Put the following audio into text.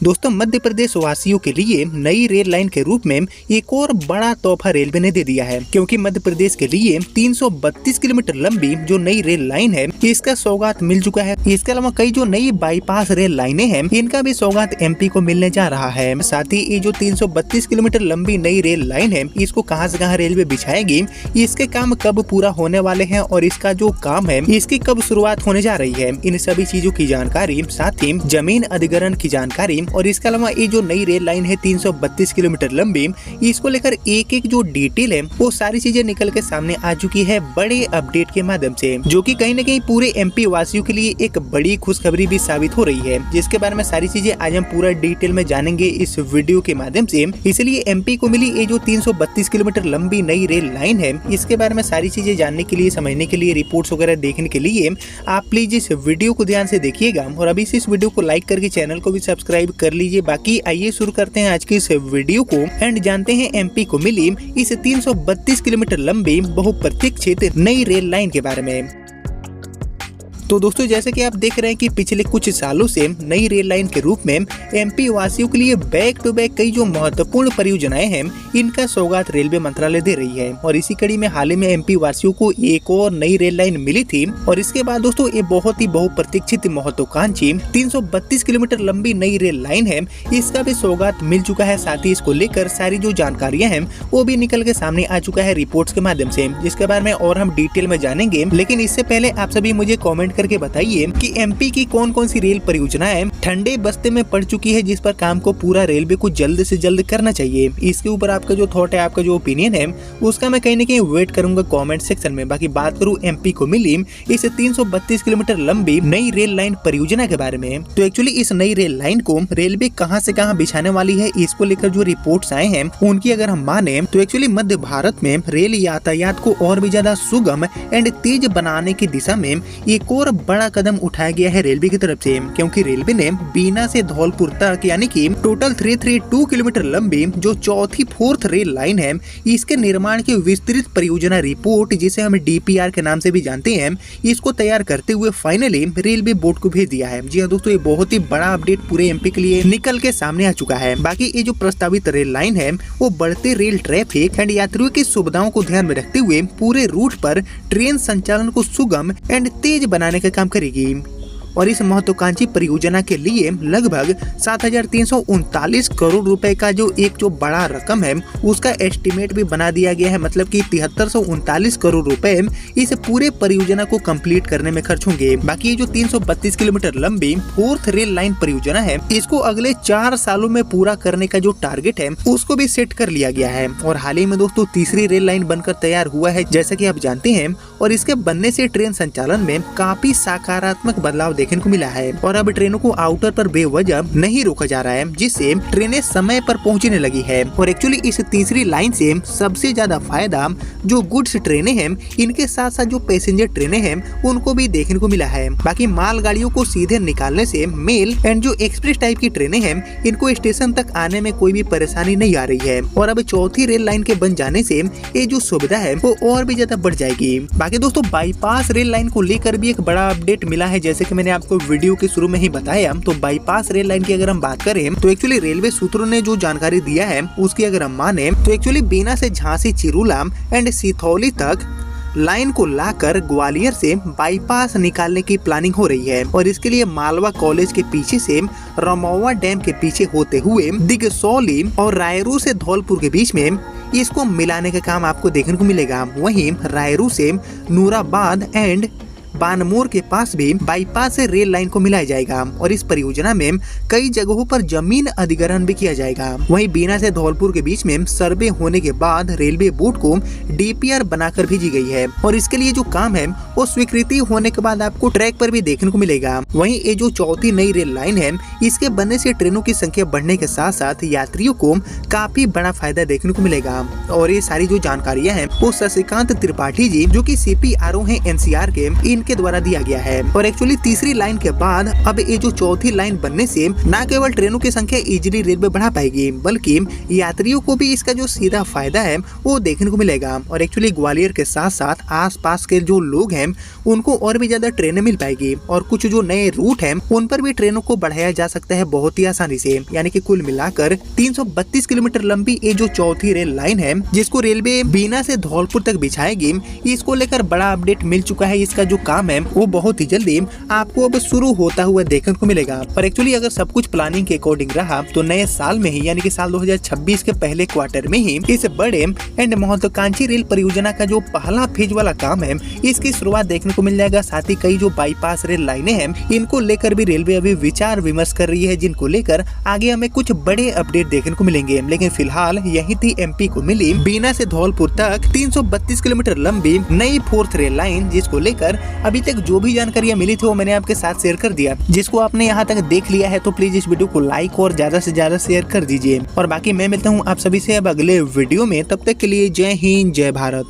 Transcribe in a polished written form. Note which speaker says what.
Speaker 1: दोस्तों मध्य प्रदेश वासियों के लिए नई रेल लाइन के रूप में एक और बड़ा तोहफा रेलवे ने दे दिया है, क्योंकि मध्य प्रदेश के लिए 332 किलोमीटर लंबी जो नई रेल लाइन है इसका सौगात मिल चुका है। इसके अलावा कई जो नई बाईपास रेल लाइनें हैं इनका भी सौगात एमपी को मिलने जा रहा है। साथ ही ये जो 332 किलोमीटर लंबी नई रेल लाइन है इसको कहां से कहां रेलवे बिछाएगी, इसके काम कब पूरा होने वाले हैं और इसका जो काम है इसकी कब शुरुआत होने जा रही है, इन सभी चीजों की जानकारी, साथ ही जमीन अधिग्रहण की जानकारी और इसके अलावा ये जो नई रेल लाइन है 332 किलोमीटर लंबी, इसको लेकर एक एक जो डिटेल है वो सारी चीजें निकल के सामने आ चुकी है बड़े अपडेट के माध्यम से, जो कि कहीं न कहीं पूरे एमपी वासियों के लिए एक बड़ी खुशखबरी भी साबित हो रही है, जिसके बारे में सारी चीजें आज हम पूरा डिटेल में जानेंगे इस वीडियो के माध्यम से। इसलिए एमपी को मिली ये जो 332 किलोमीटर लंबी नई रेल लाइन है इसके बारे में सारी चीजें जानने के लिए, समझने के लिए, रिपोर्ट्स वगैरह देखने के लिए आप प्लीज इस वीडियो को ध्यान से देखिएगा और अभी से इस वीडियो को लाइक करके चैनल को भी सब्सक्राइब कर लीजिए। बाकी आइए शुरू करते हैं आज की इस वीडियो को एंड जानते हैं एमपी को मिली इस 332 किलोमीटर लंबी बहुप्रतीक्षित नई रेल लाइन के बारे में। तो दोस्तों जैसे कि आप देख रहे हैं कि पिछले कुछ सालों से नई रेल लाइन के रूप में एमपी वासियों के लिए बैक टू बैक कई जो महत्वपूर्ण परियोजनाएं हैं इनका सौगात रेलवे मंत्रालय दे रही है और इसी कड़ी में हाल ही में एमपी वासियों को एक और नई रेल लाइन मिली थी और इसके बाद दोस्तों ये बहुत ही बहुप्रतीक्षित महत्वाकांक्षी 332 किलोमीटर लंबी नई रेल लाइन है, इसका भी सौगात मिल चुका है। साथ ही इसको लेकर सारी जो जानकारियां हैं वो भी निकल के सामने आ चुका है रिपोर्ट्स के माध्यम से, जिसके बारे में और हम डिटेल में जानेंगे। लेकिन इससे पहले आप सभी मुझे कॉमेंट करके बताइए कि एमपी की कौन कौन सी रेल परियोजनाएं ठंडे बस्ते में पड़ चुकी है जिस पर काम को पूरा रेलवे को जल्द से जल्द करना चाहिए। इसके ऊपर आपका जो थॉट है, आपका जो ओपिनियन है उसका मैं कहीं न कहीं वेट करूंगा कमेंट सेक्शन में। बाकी बात करूं एमपी को मिली इस 332 किलोमीटर लंबी नई रेल लाइन परियोजना के बारे में, तो एक्चुअली इस नई रेल लाइन को रेलवे कहां से कहां बिछाने वाली है इसको लेकर जो रिपोर्ट्स आए हैं उनकी अगर हम माने तो एक्चुअली मध्य भारत में रेल यातायात को और भी ज्यादा सुगम एंड तेज बनाने की दिशा में एक और बड़ा कदम उठाया गया है रेलवे की तरफ से, क्योंकि रेलवे ने बीना से धौलपुर तक यानी कि टोटल 332 किलोमीटर लंबी जो चौथी फोर्थ रेल लाइन है इसके निर्माण की विस्तृत परियोजना रिपोर्ट, जिसे हम डीपीआर के नाम से भी जानते हैं, इसको तैयार करते हुए फाइनली रेलवे बोर्ड को भेज दिया है। जी हाँ दोस्तों, ये बहुत ही बड़ा अपडेट पूरे एमपी के लिए निकल के सामने आ चुका है। बाकी ये जो प्रस्तावित रेल लाइन है वो बढ़ते रेल ट्रैफिक एंड यात्रियों की सुविधाओं को ध्यान में रखते हुए पूरे रूट पर ट्रेन संचालन को सुगम एंड तेज बनाने का काम करेगी और इस महत्वाकांक्षी परियोजना के लिए लगभग 7,339 करोड़ रुपए का जो बड़ा रकम है उसका एस्टिमेट भी बना दिया गया है। मतलब कि 7,339 करोड़ रुपए इस पूरे परियोजना को कंप्लीट करने में खर्च होंगे। बाकी ये जो 332 किलोमीटर लंबी फोर्थ रेल लाइन परियोजना है इसको अगले 4 सालों में पूरा करने का जो टारगेट है उसको भी सेट कर लिया गया है और हाल ही में दोस्तों तीसरी रेल लाइन बनकर तैयार हुआ है जैसा कि आप जानते हैं, और इसके बनने से ट्रेन संचालन में काफी सकारात्मक बदलाव देखने को मिला है और अब ट्रेनों को आउटर पर बेवजह नहीं रोका जा रहा है, जिससे ट्रेनें समय पर पहुंचने लगी है। और एक्चुअली इस तीसरी लाइन से सबसे ज्यादा फायदा जो गुड्स ट्रेनें हैं इनके साथ साथ जो पैसेंजर ट्रेनें हैं उनको भी देखने को मिला है। बाकी मालगाड़ियों को सीधे निकालने से मेल एंड जो एक्सप्रेस टाइप की ट्रेनें हैं इनको स्टेशन तक आने में कोई भी परेशानी नहीं आ रही है और अब चौथी रेल लाइन के बन जाने से ये जो सुविधा है वो और भी ज्यादा बढ़ जाएगी। बाकी दोस्तों बाईपास रेल लाइन को लेकर भी एक बड़ा अपडेट मिला है, जैसे कि मैंने आपको वीडियो के शुरू में ही बताया। तो बाईपास रेल लाइन की अगर हम बात करें तो एक्चुअली रेलवे सूत्रों ने जो जानकारी दिया है उसकी अगर हम माने तो एक्चुअली बीना से झांसी चिरूला एंड सिथौली तक लाइन को लाकर ग्वालियर से बाईपास निकालने की प्लानिंग हो रही है और इसके लिए मालवा कॉलेज के पीछे से रमौवा डैम के पीछे होते हुए दिगसौली और रायरू से धौलपुर के बीच में इसको मिलाने का काम आपको देखने को मिलेगा। वहीं रायरू से नूराबाद एंड बानमोर के पास भी बाईपास से रेल लाइन को मिलाया जाएगा और इस परियोजना में कई जगहों पर जमीन अधिग्रहण भी किया जाएगा। वहीं बीना से धौलपुर के बीच में सर्वे होने के बाद रेलवे बोर्ड को डीपीआर बनाकर भेजी गई है और इसके लिए जो काम है वो स्वीकृति होने के बाद आपको ट्रैक पर भी देखने को मिलेगा। वहीं ये जो चौथी नई रेल लाइन है इसके बनने से ट्रेनों की संख्या बढ़ने के साथ साथ यात्रियों को काफी बड़ा फायदा देखने को मिलेगा और ये सारी जो जानकारियाँ हैं वो शशिकांत त्रिपाठी जी जो की CPRO है NCR के, इनके द्वारा दिया गया है। और एक्चुअली तीसरी लाइन के बाद अब ये जो चौथी लाइन बनने से न केवल ट्रेनों की संख्या इजीली रेलवे बढ़ा पाएगी, बल्कि यात्रियों को भी इसका जो सीधा फायदा है वो देखने को मिलेगा। और एक्चुअली ग्वालियर के साथ साथ आसपास के जो लोग हैं उनको और भी ज्यादा ट्रेनें मिल पाएगी, और कुछ जो नए रूट हैं उन पर भी ट्रेनों को बढ़ाया जा सकता है बहुत ही आसानी से। यानी कि कुल मिलाकर 332 किलोमीटर लंबी ये जो चौथी रेल लाइन है जिसको रेलवे बीना से धौलपुर तक बिछाएगी, इसको लेकर बड़ा अपडेट मिल चुका है। इसका जो काम है वो बहुत ही जल्दी आपको अब शुरू होता हुआ देखने को मिलेगा। पर एक्चुअली अगर सब कुछ प्लानिंग के अकॉर्डिंग रहा तो नए साल में ही यानी कि साल 2026 के पहले क्वार्टर में ही इस बड़े एंड महत्वाकांक्षी रेल परियोजना का जो पहला फेज वाला काम है इसकी शुरुआत देखने को मिल जाएगा। साथ ही कई जो बाईपास रेल लाइनें हैं इनको लेकर भी रेलवे अभी विचार विमर्श कर रही है, जिनको लेकर आगे हमें कुछ बड़े अपडेट देखने को मिलेंगे। लेकिन फिलहाल यही थी एमपी को मिली बीना से धौलपुर तक 332 किलोमीटर लंबी नई 4th रेल लाइन, जिसको लेकर अभी तक जो भी जानकारियां मिली थी वो मैंने आपके साथ शेयर कर दिया। जिसको आपने यहाँ तक देख लिया है तो प्लीज इस वीडियो को लाइक और ज्यादा से ज्यादा शेयर कर दीजिए। और बाकी मैं मिलता हूँ आप सभी से अब अगले वीडियो में, तब तक के लिए जय हिंद जय भारत।